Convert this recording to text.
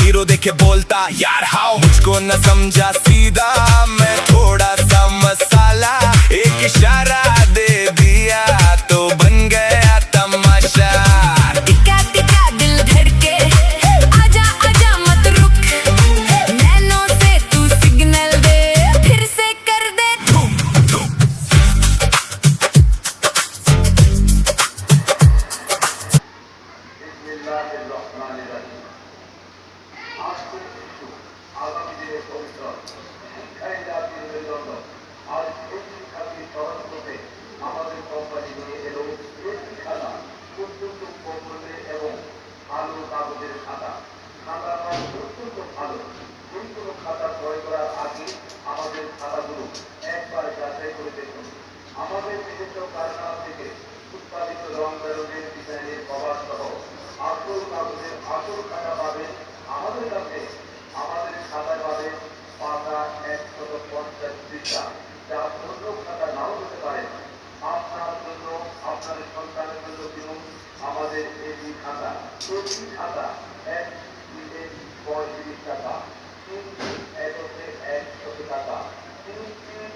Hero देखे बोलता यार हाउ, मुझको न समझा सीधा, मैं थोड़ा सा मसाला, एक इशारा दे दिया तो बन गया तमाशा। टिका टिका दिल धड़के, आजा आजा मत रुक, नैनों से तू सिग्नल दे, फिर से कर दे धूम धूम। আগামী দিনে ভবিষ্যৎ শিক্ষাই জাতির মেরুদণ্ড। আজ এই শিক্ষাকে স্মরণ করতে আমাদের কোম্পানি নিয়ে এলো একটি খাতা, অত্যন্ত কমে এবং ভালো কাগজের খাতা। খাতাটা অত্যন্ত ভালো। যে কোনো খাতা ক্রয় করার আগে আমাদের খাতাগুলো একবার যাচাই করে দেখুন। আমাদের নিজস্ব কারখানা থেকে উৎপাদিত রং বেরঙের ডিজাইনের কভার সহ আসল কাগজের আসল খাতা পাবেন আমাদের কাছে। আমাদের খাতায় পাবেন পাতা 150 পৃষ্ঠা, যা অন্য খাতা নাও হতে পারে। আপনার জন্য, আপনাদের সন্তানের জন্য কিনুন আমাদের এই খাতা। এই খাতা 1 35 টাকা, 3 এককে 100 টাকা, 3